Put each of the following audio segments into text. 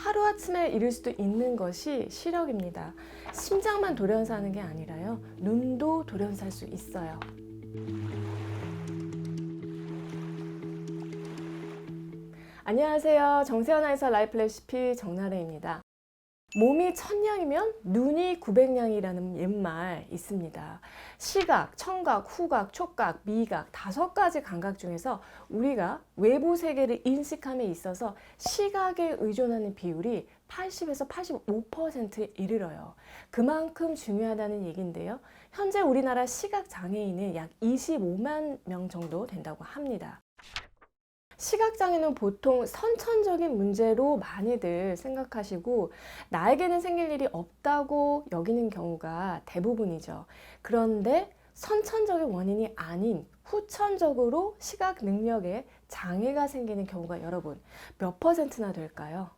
하루아침에 이룰 수도 있는 것이 시력입니다. 심장만 돌연사하는 게 아니라요. 눈도 돌연사할 수 있어요. 안녕하세요. 정세현아이사 라이프 레시피 정나래입니다. 몸이 1000냥이면 눈이 900냥이라는 옛말 있습니다. 시각, 청각, 후각, 촉각, 미각 5가지 감각 중에서 우리가 외부 세계를 인식함에 있어서 시각에 의존하는 비율이 80에서 85%에 이르러요. 그만큼 중요하다는 얘기인데요. 현재 우리나라 시각 장애인은 약 25만 명 정도 된다고 합니다. 시각장애는 보통 선천적인 문제로 많이들 생각하시고 나에게는 생길 일이 없다고 여기는 경우가 대부분이죠. 그런데 선천적인 원인이 아닌 후천적으로 시각 능력에 장애가 생기는 경우가 여러분 몇 퍼센트나 될까요?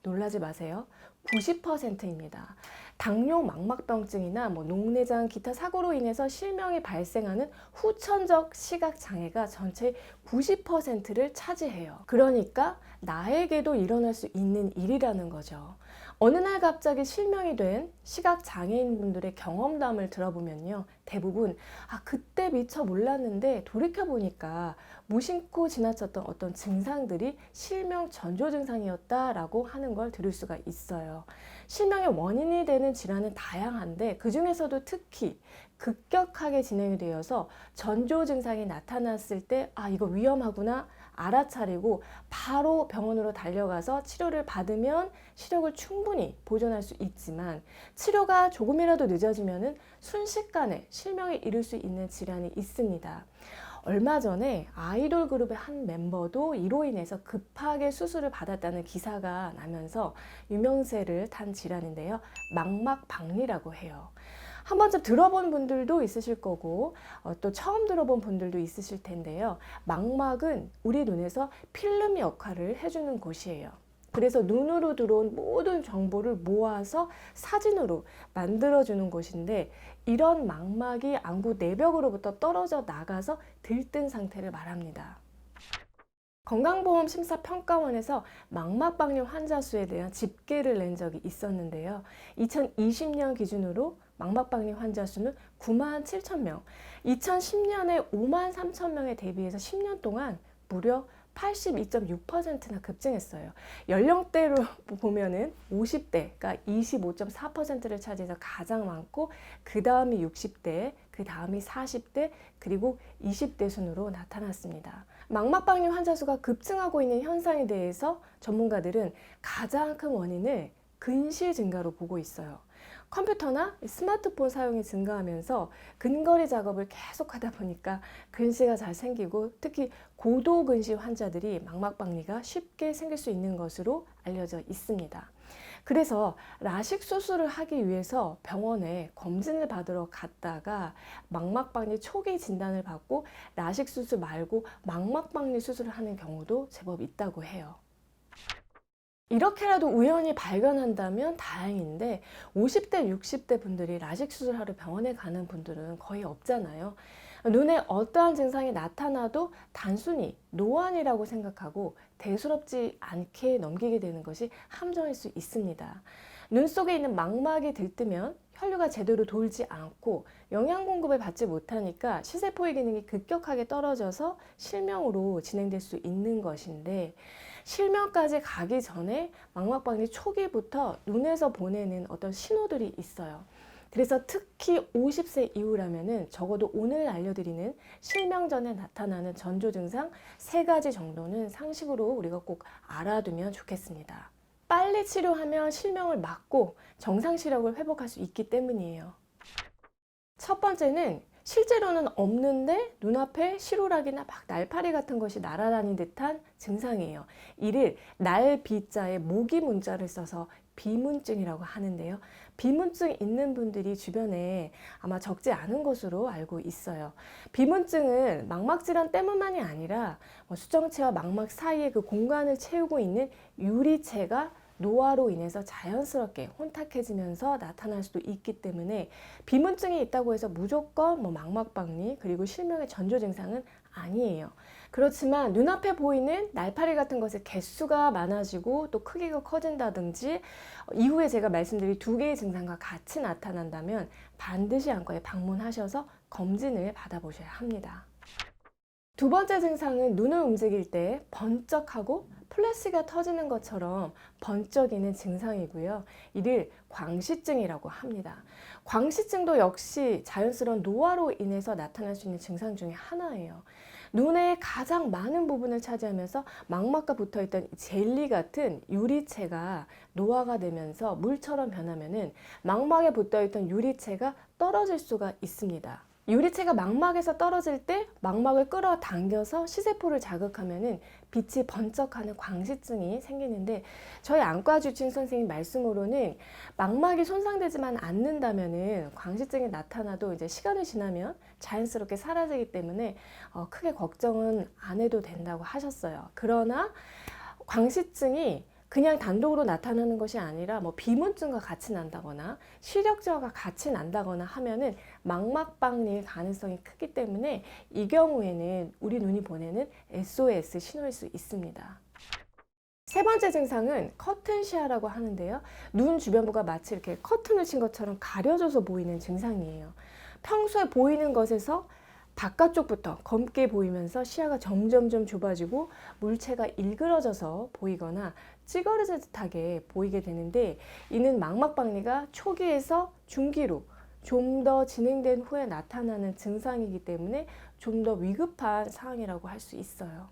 놀라지 마세요. 90%입니다. 당뇨 망막병증이나 녹내장 기타 사고로 인해서 실명이 발생하는 후천적 시각 장애가 전체의 90%를 차지해요. 그러니까 나에게도 일어날 수 있는 일이라는 거죠. 어느 날 갑자기 실명이 된 시각 장애인분들의 경험담을 들어보면요. 대부분 그때 미처 몰랐는데 돌이켜보니까 무심코 지나쳤던 어떤 증상들이 실명 전조 증상이었다라고 하는 걸 들을 수가 있어요. 실명의 원인이 되는 질환은 다양한데 그 중에서도 특히 급격하게 진행이 되어서 전조 증상이 나타났을 때 이거 위험하구나 알아차리고 바로 병원으로 달려가서 치료를 받으면 시력을 충분히 보존할 수 있지만 치료가 조금이라도 늦어지면은 순식간에 실명에 이를 수 있는 질환이 있습니다. 얼마 전에 아이돌 그룹의 한 멤버도 이로 인해서 급하게 수술을 받았다는 기사가 나면서 유명세를 탄 질환인데요. 망막박리라고 해요. 한 번쯤 들어본 분들도 있으실 거고 또 처음 들어본 분들도 있으실 텐데요. 망막은 우리 눈에서 필름 역할을 해주는 곳이에요. 그래서 눈으로 들어온 모든 정보를 모아서 사진으로 만들어주는 곳인데 이런 망막이 안구 내벽으로부터 떨어져 나가서 들뜬 상태를 말합니다. 건강보험심사평가원에서 망막박리 환자 수에 대한 집계를 낸 적이 있었는데요. 2020년 기준으로 망막박리 환자 수는 9만 7천 명, 2010년에 5만 3천 명에 대비해서 10년 동안 무려 82.6%나 급증했어요. 연령대로 보면은 50대가 25.4%를 차지해서 가장 많고 그 다음이 60대, 그 다음이 40대, 그리고 20대 순으로 나타났습니다. 망막박리 환자 수가 급증하고 있는 현상에 대해서 전문가들은 가장 큰 원인을 근시 증가로 보고 있어요. 컴퓨터나 스마트폰 사용이 증가하면서 근거리 작업을 계속 하다 보니까 근시가 잘 생기고 특히 고도 근시 환자들이 망막박리가 쉽게 생길 수 있는 것으로 알려져 있습니다. 그래서 라식 수술을 하기 위해서 병원에 검진을 받으러 갔다가 망막박리 초기 진단을 받고 라식 수술 말고 망막박리 수술을 하는 경우도 제법 있다고 해요. 이렇게라도 우연히 발견한다면 다행인데 50대, 60대 분들이 라식 수술하러 병원에 가는 분들은 거의 없잖아요. 눈에 어떠한 증상이 나타나도 단순히 노안이라고 생각하고 대수롭지 않게 넘기게 되는 것이 함정일 수 있습니다. 눈 속에 있는 망막이 들뜨면 혈류가 제대로 돌지 않고 영양 공급을 받지 못하니까 시세포의 기능이 급격하게 떨어져서 실명으로 진행될 수 있는 것인데 실명까지 가기 전에 망막박리 초기부터 눈에서 보내는 어떤 신호들이 있어요. 그래서 특히 50세 이후라면은 적어도 오늘 알려드리는 실명 전에 나타나는 전조 증상 3가지 정도는 상식으로 우리가 꼭 알아두면 좋겠습니다. 빨리 치료하면 실명을 막고 정상 시력을 회복할 수 있기 때문이에요. 첫 번째는 실제로는 없는데 눈앞에 시루라기나 막 날파리 같은 것이 날아다닌 듯한 증상이에요. 이를 날비자에 모기 문자를 써서 비문증이라고 하는데요. 비문증 있는 분들이 주변에 아마 적지 않은 것으로 알고 있어요. 비문증은 망막질환 때문만이 아니라 수정체와 망막 사이에 그 공간을 채우고 있는 유리체가 노화로 인해서 자연스럽게 혼탁해지면서 나타날 수도 있기 때문에 비문증이 있다고 해서 무조건 망막박리 그리고 실명의 전조 증상은 아니에요. 그렇지만 눈앞에 보이는 날파리 같은 것의 개수가 많아지고 또 크기가 커진다든지 이후에 제가 말씀드린 두 개의 증상과 같이 나타난다면 반드시 안과에 방문하셔서 검진을 받아보셔야 합니다. 두 번째 증상은 눈을 움직일 때 번쩍하고 플래시가 터지는 것처럼 번쩍이는 증상이고요. 이를 광시증이라고 합니다. 광시증도 역시 자연스러운 노화로 인해서 나타날 수 있는 증상 중에 하나예요. 눈의 가장 많은 부분을 차지하면서 망막과 붙어있던 젤리 같은 유리체가 노화가 되면서 물처럼 변하면은 망막에 붙어있던 유리체가 떨어질 수가 있습니다. 유리체가 망막에서 떨어질 때 망막을 끌어당겨서 시세포를 자극하면은 빛이 번쩍하는 광시증이 생기는데 저희 안과 주치의 선생님 말씀으로는 망막이 손상되지만 않는다면은 광시증이 나타나도 이제 시간이 지나면 자연스럽게 사라지기 때문에 크게 걱정은 안 해도 된다고 하셨어요. 그러나 광시증이 그냥 단독으로 나타나는 것이 아니라 비문증과 같이 난다거나 시력저하가 같이 난다거나 하면은 망막박리일 가능성이 크기 때문에 이 경우에는 우리 눈이 보내는 SOS 신호일 수 있습니다. 세 번째 증상은 커튼 시야라고 하는데요. 눈 주변부가 마치 이렇게 커튼을 친 것처럼 가려져서 보이는 증상이에요. 평소에 보이는 것에서 바깥쪽부터 검게 보이면서 시야가 점점점 좁아지고 물체가 일그러져서 보이거나 찌그러진 듯하게 보이게 되는데 이는 망막박리가 초기에서 중기로 좀 더 진행된 후에 나타나는 증상이기 때문에 좀 더 위급한 상황이라고 할 수 있어요.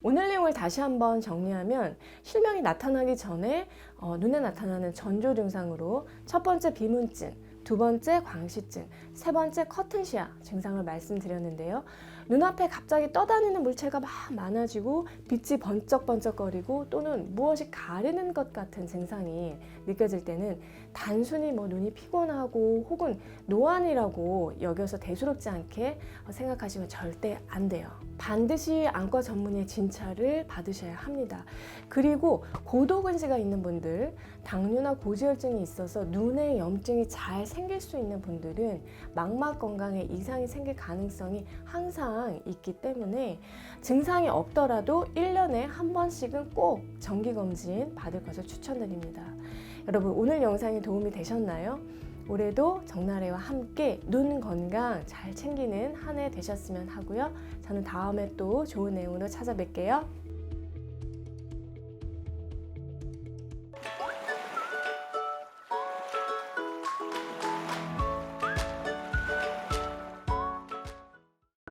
오늘 내용을 다시 한번 정리하면 실명이 나타나기 전에 눈에 나타나는 전조 증상으로 첫 번째 비문증, 두 번째 광시증, 세 번째 커튼시야 증상을 말씀드렸는데요. 눈앞에 갑자기 떠다니는 물체가 막 많아지고 빛이 번쩍번쩍거리고 또는 무엇이 가리는 것 같은 증상이 느껴질 때는 단순히 눈이 피곤하고 혹은 노안이라고 여겨서 대수롭지 않게 생각하시면 절대 안 돼요. 반드시 안과 전문의 진찰을 받으셔야 합니다. 그리고 고도근시가 있는 분들, 당뇨나 고지혈증이 있어서 눈에 염증이 잘 생길 수 있는 분들은 망막 건강에 이상이 생길 가능성이 항상 있기 때문에 증상이 없더라도 1년에 한 번씩은 꼭 정기검진 받을 것을 추천드립니다. 여러분, 오늘 영상이 도움이 되셨나요? 올해도 정나래와 함께 눈 건강 잘 챙기는 한 해 되셨으면 하고요. 저는 다음에 또 좋은 내용으로 찾아뵐게요.